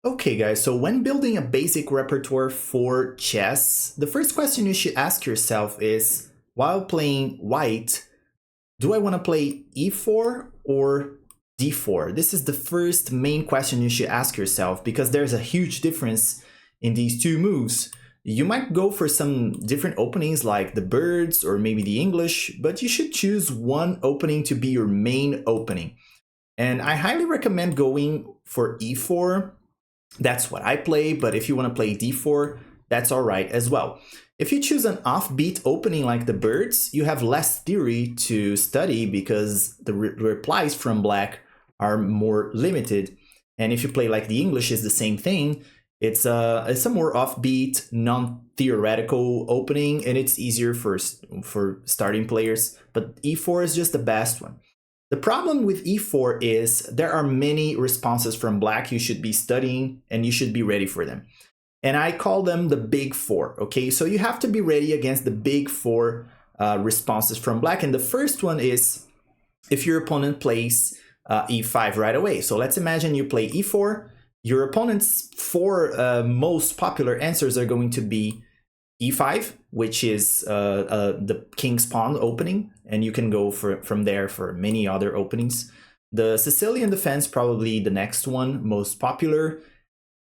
Okay guys, so when building a basic repertoire for chess, the first question you should ask yourself is, while playing white, do I want to play e4 or d4? This is the first main question you should ask yourself because there's a huge difference in these two moves. You might go for some different openings like the birds or maybe the English, but you should choose one opening to be your main opening. And I highly recommend going for e4. That's what I play, but if you want to play d4, that's all right as well. If you choose an offbeat opening like the birds, you have less theory to study because the replies from black are more limited. And if you play like the English is the same thing, it's a more offbeat, non-theoretical opening, and it's easier for starting players, but e4 is just the best one. The problem with e4 is there are many responses from black you should be studying and you should be ready for them. And I call them the big four, okay? So you have to be ready against the big four responses from black. And the first one is if your opponent plays e5 right away. So let's imagine you play e4. Your opponent's four most popular answers are going to be e5, which is the king's pawn opening, and you can go from there for many other openings. The Sicilian defense, probably the next one, most popular.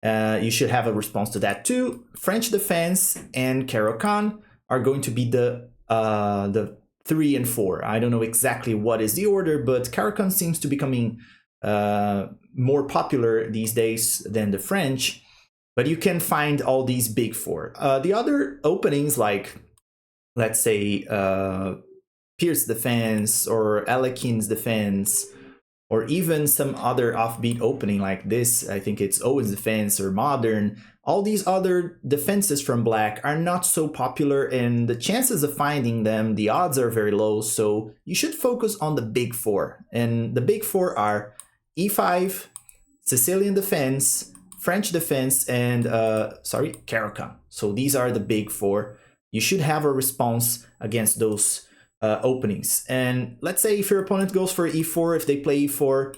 You should have a response to that too. French defense and Caro-Kann are going to be the 3 and 4. I don't know exactly what is the order, but Caro-Kann seems to be becoming more popular these days than the French. But you can find all these big four. The other openings, like, let's say, Pierce defense or Alekin's defense, or even some other offbeat opening like this, I think it's Owen's defense or modern, all these other defenses from black are not so popular, and the chances of finding them, the odds are very low, so you should focus on the big four. And the big four are e5, Sicilian defense, French defense, and Caro-Kann. So these are the big four. You should have a response against those openings. And let's say if your opponent goes for e4, if they play e4,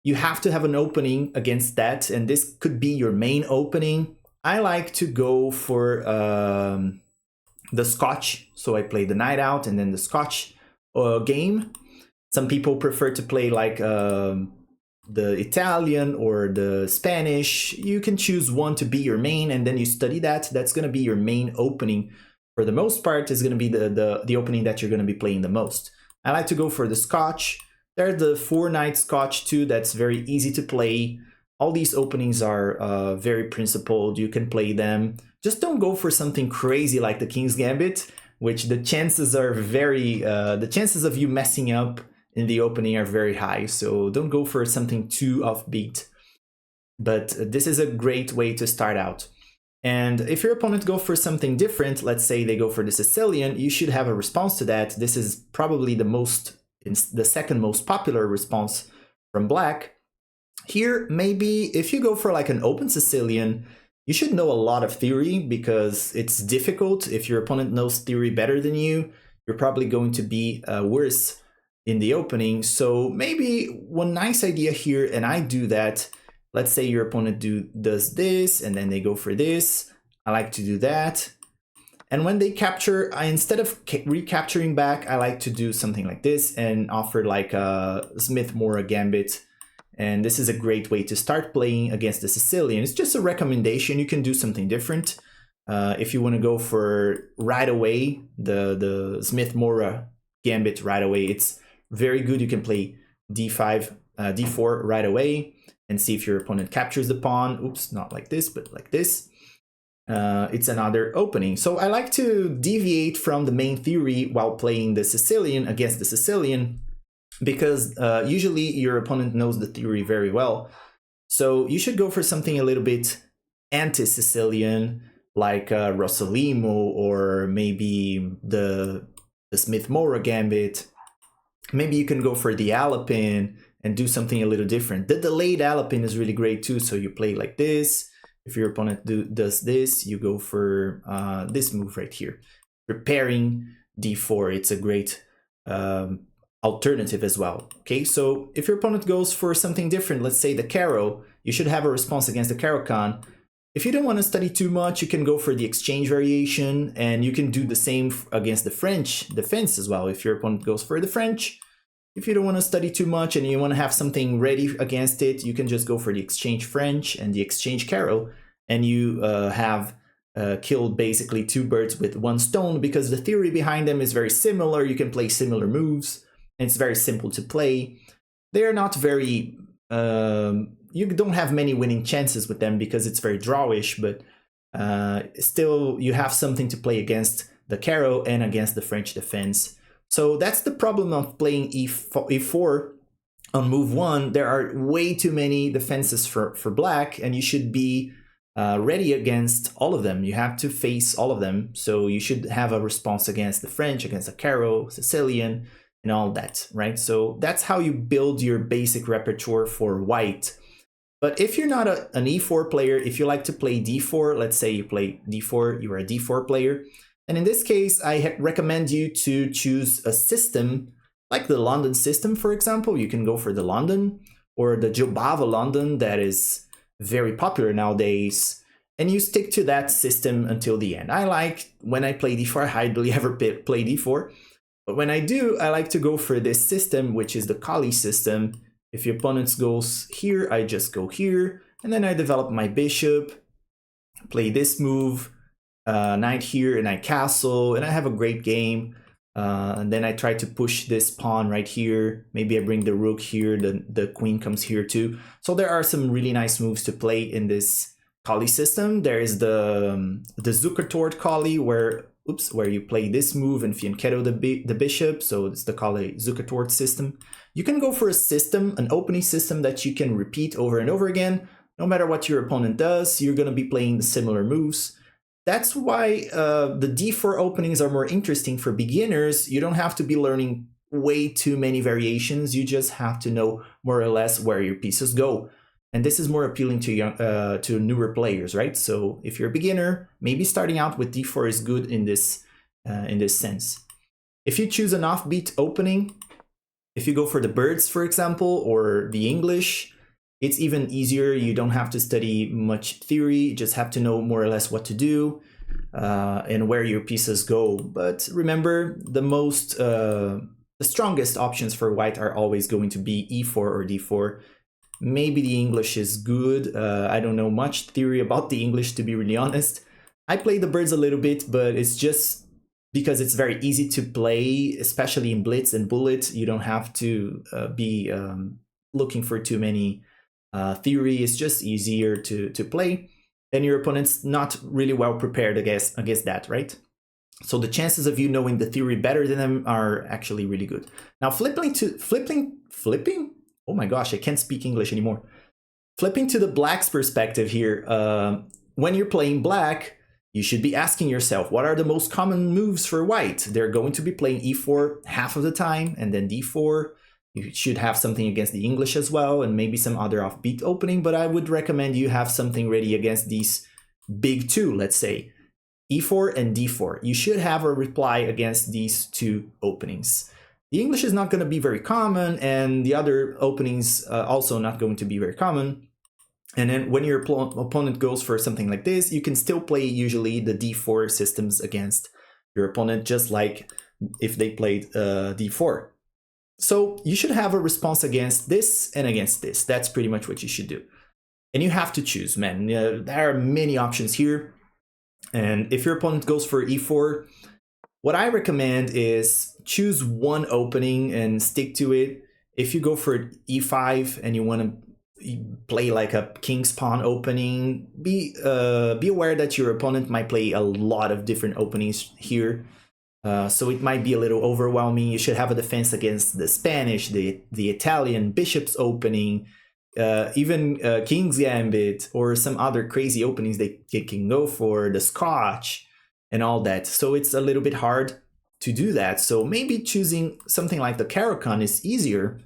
you have to have an opening against that, and this could be your main opening. I like to go for the Scotch, so I play the knight out and then the Scotch game. Some people prefer to play like the Italian or the Spanish. You can choose one to be your main, and then you study that. That's going to be your main opening. For the most part, is going to be the opening that you're going to be playing the most. I like to go for the Scotch. There's the 4-knight Scotch too. That's very easy to play. All these openings are very principled. You can play them. Just don't go for something crazy like the King's Gambit, which the chances are the chances of you messing up in the opening are very high. So don't go for something too offbeat. But this is a great way to start out. And if your opponent go for something different, let's say they go for the Sicilian, you should have a response to that. This is probably the second most popular response from black. Here, maybe if you go for like an open Sicilian, you should know a lot of theory because it's difficult. If your opponent knows theory better than you, you're probably going to be worse in the opening. So maybe one nice idea here, and I do that. Let's say your opponent does this, and then they go for this. I like to do that. And when they capture, instead of recapturing back, I like to do something like this and offer like a Smith-Morra gambit. And this is a great way to start playing against the Sicilian. It's just a recommendation. You can do something different. If you want to go for right away, the Smith-Morra gambit right away, it's very good. You can play d5, d4 right away and see if your opponent captures the pawn. Oops, not like this, but like this. It's another opening. So I like to deviate from the main theory while playing the Sicilian against the Sicilian, because usually your opponent knows the theory very well. So you should go for something a little bit anti-Sicilian, like Rossolimo, or maybe the Smith-Morra gambit. Maybe you can go for the Alapin and do something a little different. The delayed Alapin is really great too, so you play like this. If your opponent does this, you go for this move right here. Preparing d4, it's a great alternative as well. Okay, so if your opponent goes for something different, let's say the Caro, you should have a response against the Caro-Kann. If you don't want to study too much, you can go for the exchange variation, and you can do the same against the French defense as well. If your opponent goes for the French, if you don't want to study too much and you want to have something ready against it, you can just go for the exchange French and the exchange Caro, and you have killed basically 2 birds with 1 stone, because the theory behind them is very similar. You can play similar moves, and it's very simple to play. They're not very... you don't have many winning chances with them because it's very drawish, but still you have something to play against the Caro and against the French defense. So that's the problem of playing e4 on move 1. There are way too many defenses for black, and you should be ready against all of them. You have to face all of them, so you should have a response against the French, against the Caro, Sicilian, and all that, right? So that's how you build your basic repertoire for white. But if you're not an e4 player, if you like to play d4, let's say you play d4, you're a d4 player, and in this case, I recommend you to choose a system like the London system, for example. You can go for the London or the Jobava London that is very popular nowadays, and you stick to that system until the end. I like, when I play d4, I hardly ever play d4, but when I do, I like to go for this system, which is the Kali system. If your opponent goes here, I just go here, and then I develop my bishop, play this move, knight here, and I castle, and I have a great game. And then I try to push this pawn right here. Maybe I bring the rook here, the queen comes here too. So there are some really nice moves to play in this Kali system. There is the Zukertort Kali, where you play this move and fianchetto the bishop. So it's the Kali Zukertort system. You can go for a system, an opening system that you can repeat over and over again. No matter what your opponent does, you're going to be playing the similar moves. That's why the d4 openings are more interesting for beginners. You don't have to be learning way too many variations. You just have to know more or less where your pieces go. And this is more appealing to newer players, right? So if you're a beginner, maybe starting out with d4 is good in this sense. If you choose an offbeat opening, if you go for the birds, for example, or the English, it's even easier. You don't have to study much theory. You just have to know more or less what to do and where your pieces go. But remember, the strongest options for white are always going to be e4 or d4. Maybe the English is good. I don't know much theory about the English, to be really honest. I play the birds a little bit, but it's just because it's very easy to play, especially in blitz and bullet. You don't have to be looking for too many theory. It's just easier to play, and your opponent's not really well prepared against that, right? So the chances of you knowing the theory better than them are actually really good. Now flipping? Oh my gosh, I can't speak English anymore. Flipping to the black's perspective here, when you're playing black, you should be asking yourself, what are the most common moves for white? They're going to be playing e4 half of the time, and then d4. You should have something against the English as well, and maybe some other offbeat opening, but I would recommend you have something ready against these big two, let's say, e4 and d4. You should have a reply against these two openings. The English is not going to be very common, and the other openings also not going to be very common. And then when your opponent goes for something like this, you can still play usually the d4 systems against your opponent, just like if they played d4. So you should have a response against this and against this. That's pretty much what you should do. And you have to choose, man. There are many options here. And if your opponent goes for e4, what I recommend is choose one opening and stick to it. If you go for e5 and you want to play like a king's pawn opening, be aware that your opponent might play a lot of different openings here. So it might be a little overwhelming. You should have a defense against the Spanish, the Italian bishop's opening, even King's Gambit, or some other crazy openings they can go for, the Scotch and all that. So it's a little bit hard to do that. So maybe choosing something like the Caro-Kann is easier,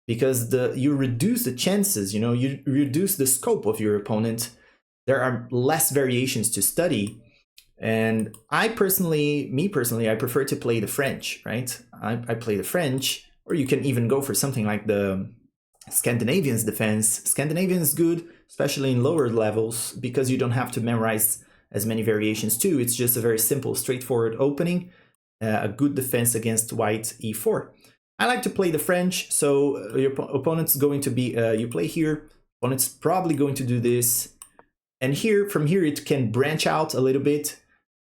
because you reduce the chances, you reduce the scope of your opponent. There are less variations to study. And me personally, I prefer to play the French, right? I play the French, or you can even go for something like the Scandinavian's defense. Scandinavian is good. especially in lower levels, because you don't have to memorize as many variations too. It's just a very simple, straightforward opening, a good defense against white e4. I like to play the French, so your opponent's going to be, you play here, opponent's probably going to do this, and here, from here, it can branch out a little bit.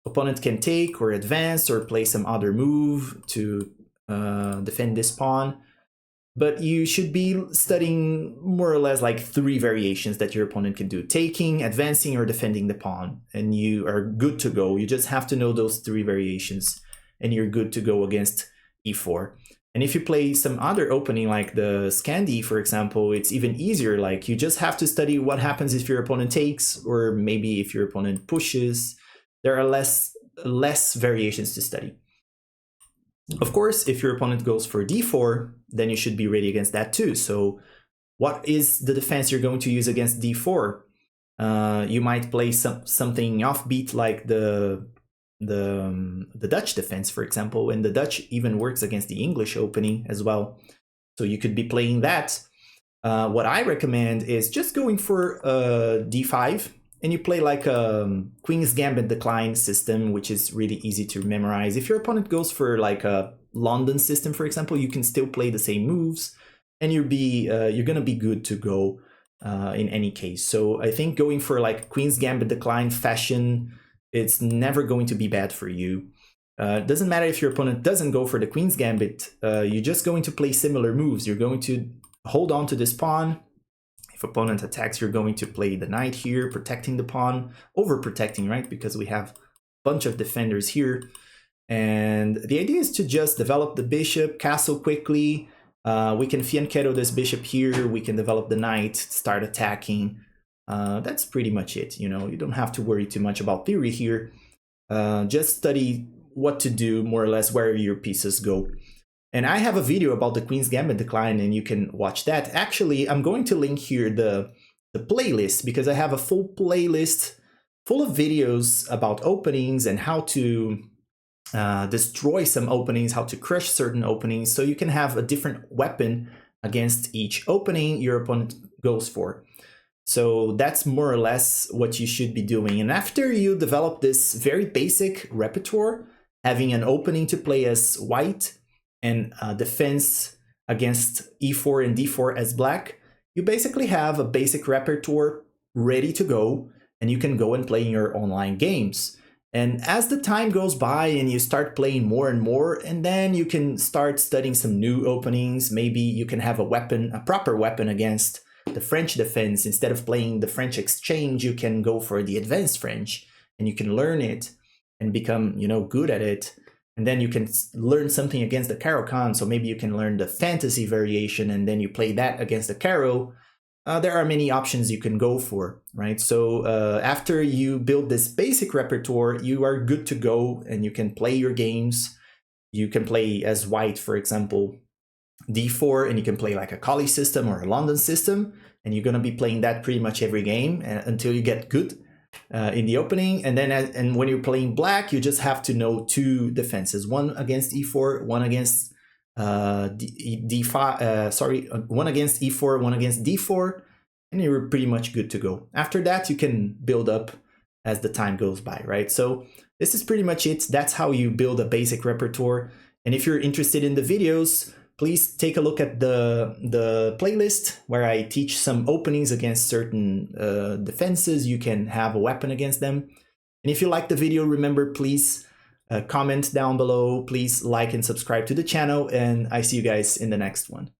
Opponent can take or advance or play some other move to defend this pawn. But you should be studying more or less like 3 variations that your opponent can do: taking, advancing, or defending the pawn. And you are good to go. You just have to know those 3 variations and you're good to go against e4. And if you play some other opening like the Scandi, for example, it's even easier. Like, you just have to study what happens if your opponent takes, or maybe if your opponent pushes. There are less variations to study. Of course, if your opponent goes for d4, then you should be ready against that too. So what is the defense you're going to use against d4? You might play something offbeat like the Dutch defense, for example, and the Dutch even works against the English opening as well. So you could be playing that. What I recommend is just going for d5, and you play like a Queen's Gambit decline system, which is really easy to memorize. If your opponent goes for like a London system, for example, you can still play the same moves, and you're gonna be good to go in any case. So I think going for like Queen's Gambit decline fashion, it's never going to be bad for you. It doesn't matter if your opponent doesn't go for the Queen's Gambit, you're just going to play similar moves. You're going to hold on to this pawn. If opponent attacks, you're going to play the knight here, protecting the pawn, overprotecting, right? Because we have a bunch of defenders here. And the idea is to just develop the bishop, castle quickly. We can fianchetto this bishop here. We can develop the knight, start attacking. That's pretty much it. You know, you don't have to worry too much about theory here. Just study what to do, more or less, where your pieces go. And I have a video about the Queen's Gambit decline, and you can watch that. Actually, I'm going to link here the playlist, because I have a full playlist full of videos about openings and how to destroy some openings, how to crush certain openings, so you can have a different weapon against each opening your opponent goes for. So that's more or less what you should be doing. And after you develop this very basic repertoire, having an opening to play as white and defense against e4 and d4 as black, you basically have a basic repertoire ready to go, and you can go and play in your online games. And as the time goes by and you start playing more and more, and then you can start studying some new openings, maybe you can have a weapon, a proper weapon against the French defense. Instead of playing the French exchange, you can go for the advanced French, and you can learn it and become, you know, good at it. And then you can learn something against the Caro-Kann, so maybe you can learn the fantasy variation, and then you play that against the Caro. There are many options you can go for, right? So after you build this basic repertoire, you are good to go, and you can play your games. You can play as white, for example, d4, and you can play like a Colley system or a London system, and you're going to be playing that pretty much every game until you get good in the opening. And then when you're playing black, you just have to know 2 defenses: one against e4, one against d5, one against e4, one against d4, and you're pretty much good to go. After that, you can build up as the time goes by, right? So this is pretty much it. That's how you build a basic repertoire. And if you're interested in the videos, please take a look at the playlist where I teach some openings against certain defenses. You can have a weapon against them. And if you like the video, remember, please comment down below. Please like and subscribe to the channel, and I see you guys in the next one.